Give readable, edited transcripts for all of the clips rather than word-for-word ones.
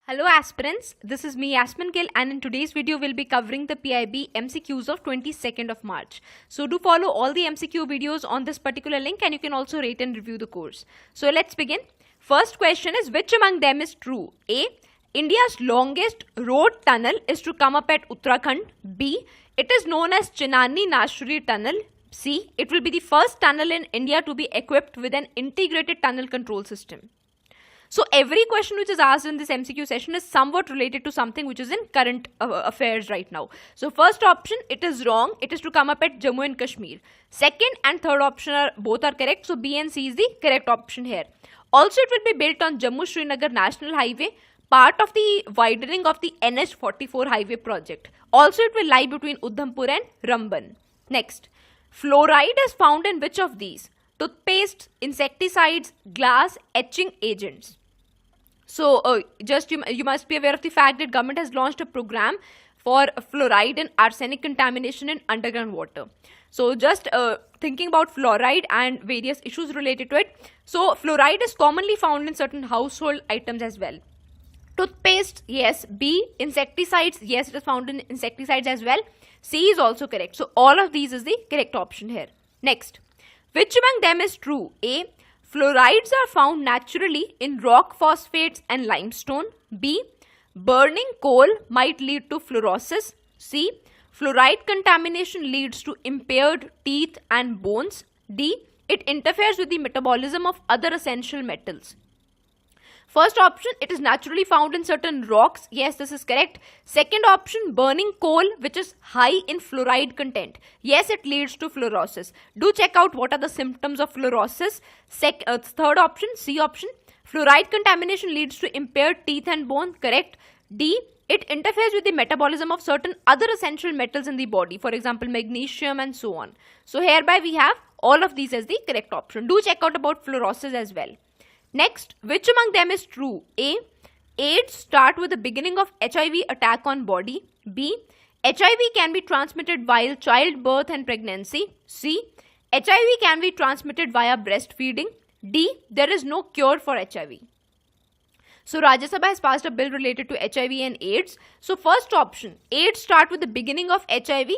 Hello aspirants, this is me Yasmin Gill and in today's video we'll be covering the PIB MCQs of 22nd of March. So do follow all the MCQ videos on this particular link and you can also rate and review the course. So let's begin. First question is, which among them is true? A. India's longest road tunnel is to come up at Uttarakhand. B. It is known as Chinani Nashri Tunnel. C. It will be the first tunnel in India to be equipped with an integrated tunnel control system. So every question which is asked in this MCQ session is somewhat related to something which is in current affairs right now. So first option, it is wrong. It is to come up at Jammu and Kashmir. Second and third option both are correct. So B and C is the correct option here. Also it will be built on Jammu-Srinagar National Highway, part of the widening of the NH44 highway project. Also it will lie between Udhampur and Ramban. Next, fluoride is found in which of these? Toothpaste, insecticides, glass, etching agents. So you must be aware of the fact that government has launched a program for fluoride and arsenic contamination in underground water. So just thinking about fluoride and various issues related to it. So fluoride is commonly found in certain household items as well. Toothpaste, yes. B. Insecticides, yes, it is found in insecticides as well. C is also correct. So all of these is the correct option here. Next, which among them is true? A. Fluorides are found naturally in rock phosphates and limestone. B. Burning coal might lead to fluorosis. C. Fluoride contamination leads to impaired teeth and bones. D. It interferes with the metabolism of other essential metals. First option, it is naturally found in certain rocks. Yes, this is correct. Second option, burning coal which is high in fluoride content. Yes, it leads to fluorosis. Do check out what are the symptoms of fluorosis. Third option, C option, fluoride contamination leads to impaired teeth and bone. Correct. D, it interferes with the metabolism of certain other essential metals in the body. For example, magnesium and so on. So hereby we have all of these as the correct option. Do check out about fluorosis as well. Next, which among them is true? A. AIDS start with the beginning of HIV attack on body. B. HIV can be transmitted while childbirth and pregnancy. C. HIV can be transmitted via breastfeeding. D. There is no cure for HIV. So Rajya Sabha has passed a bill related to HIV and AIDS. So first option, AIDS start with the beginning of HIV.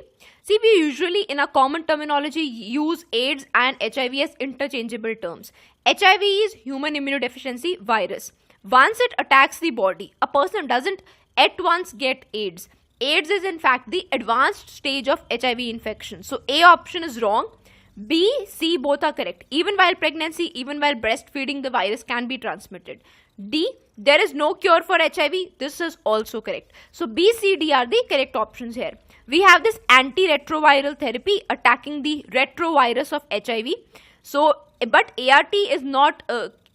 See, we usually in a common terminology use AIDS and HIV as interchangeable terms. HIV is human immunodeficiency virus. Once it attacks the body, a person doesn't at once get AIDS. AIDS is in fact the advanced stage of HIV infection. So A option is wrong. B, C both are correct. Even while pregnancy, even while breastfeeding, the virus can be transmitted. D, there is no cure for HIV. This is also correct. So B, C, D are the correct options here. We have this antiretroviral therapy attacking the retrovirus of HIV. So, but ART is not,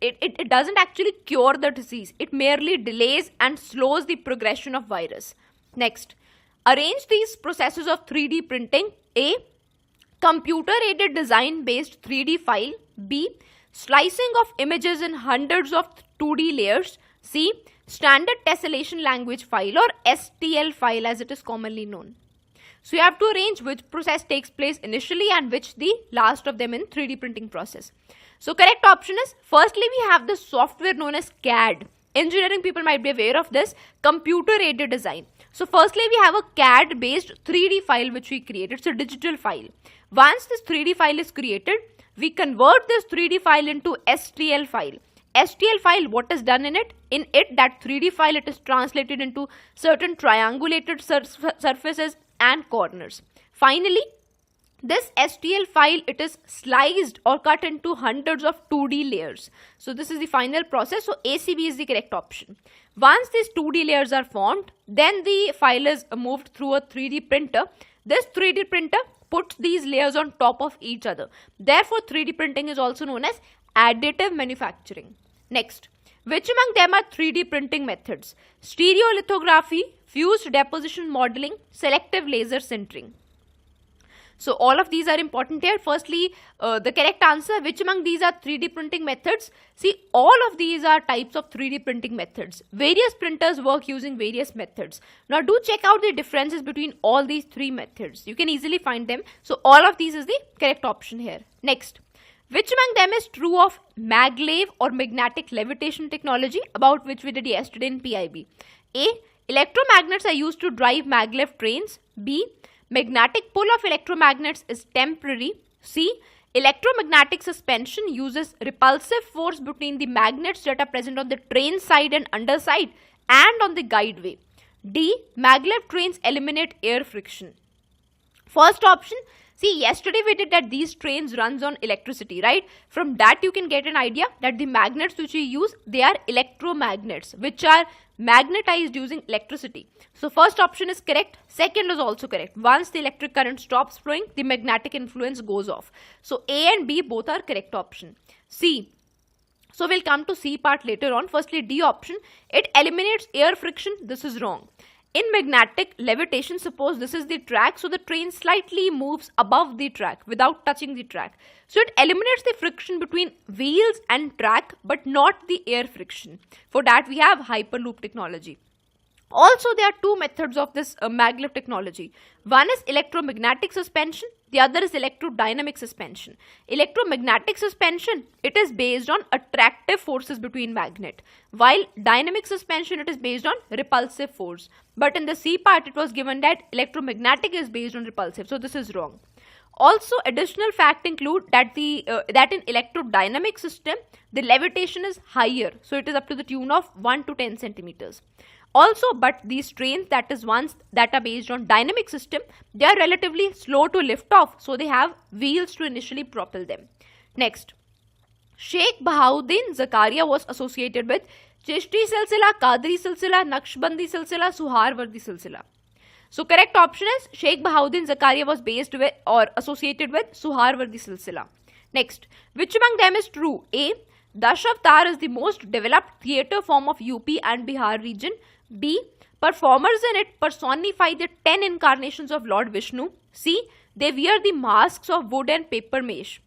it doesn't actually cure the disease. It merely delays and slows the progression of virus. Next, arrange these processes of 3D printing. A, computer-aided design-based 3D file. B, slicing of images in hundreds of 2D layers. C, standard tessellation language file or STL file as it is commonly known. So you have to arrange which process takes place initially and which the last of them in 3D printing process. So correct option is, firstly we have the software known as CAD. Engineering people might be aware of this, computer-aided design. So firstly we have a CAD based 3D file which we created. It's a digital file. Once this 3D file is created, we convert this 3D file into STL file. STL file, what is done in it? In it, that 3D file, it is translated into certain triangulated surfaces and corners. Finally, this STL file, it is sliced or cut into hundreds of 2D layers. So this is the final process. So ACB is the correct option. Once these 2D layers are formed, then the file is moved through a 3D printer. This 3D printer puts these layers on top of each other. Therefore, 3D printing is also known as additive manufacturing. Next, which among them are 3D printing methods? Stereolithography, fused deposition modeling, selective laser sintering. So all of these are important here. Firstly, the correct answer, which among these are 3D printing methods? See, all of these are types of 3D printing methods. Various printers work using various methods. Now do check out the differences between all these three methods. You can easily find them. So all of these is the correct option here. Next, Which among them is true of maglev or magnetic levitation technology, about which we did yesterday in PIB? A. Electromagnets are used to drive maglev trains. B. Magnetic pull of electromagnets is temporary. C. Electromagnetic suspension uses repulsive force between the magnets that are present on the train side and underside and on the guideway. D. Maglev trains eliminate air friction. First option, see, yesterday we did that these trains runs on electricity, right? From that you can get an idea that the magnets which we use, they are electromagnets which are magnetized using electricity. So first option is correct. Second is also correct. Once the electric current stops flowing, the magnetic influence goes off. So A and B both are correct option. C. So we'll come to C part later on. Firstly, D option, it eliminates air friction. This is wrong. In magnetic levitation, suppose this is the track, so the train slightly moves above the track without touching the track. So it eliminates the friction between wheels and track, but not the air friction. For that we have hyperloop technology. Also, there are two methods of this maglev technology. One is electromagnetic suspension, the other is electrodynamic suspension. Electromagnetic suspension, it is based on attractive forces between magnet, while dynamic suspension, it is based on repulsive force. But in the C part, it was given that electromagnetic is based on repulsive, so this is wrong. Also, additional fact include that that in electrodynamic system, the levitation is higher, so it is up to the tune of 1 to 10 centimeters. Also, but these trains that are based on dynamic system, they are relatively slow to lift off, so they have wheels to initially propel them. Next, Sheikh Bahauddin Zakaria was associated with Chishti Silsila, Qadri Silsila, Naqshbandi Silsila, Suharwardi Silsila. So correct option is Sheikh Bahauddin Zakaria was based with or associated with Suharwardi Silsila. Next, which among them is true? A. Dashavtar is the most developed theatre form of UP and Bihar region. B. Performers in it personify the 10 incarnations of Lord Vishnu. C. They wear the masks of wood and paper mache.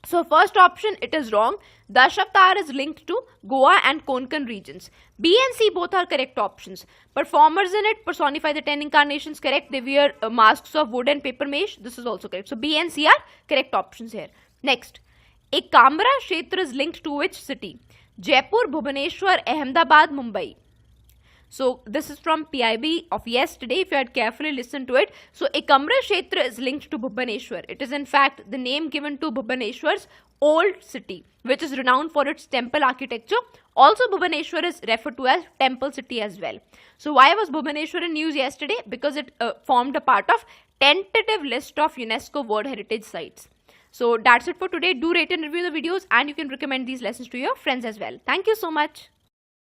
So first option, it is wrong. Dashavtar is linked to Goa and Konkan regions. B and C both are correct options. Performers in it personify the 10 incarnations, correct. They wear masks of wood and paper mache. This is also correct. So B and C are correct options here. Next, a Kamra Kshetra is linked to which city? Jaipur, Bhubaneswar, Ahmedabad, Mumbai. So this is from PIB of yesterday, if you had carefully listened to it. So a Kamra Kshetra is linked to Bhubaneswar. It is in fact the name given to Bhubaneswar's old city, which is renowned for its temple architecture. Also, Bhubaneswar is referred to as temple city as well. So why was Bhubaneswar in news yesterday? Because it formed a part of tentative list of UNESCO World Heritage Sites. So that's it for today. Do rate and review the videos, and you can recommend these lessons to your friends as well. Thank you so much.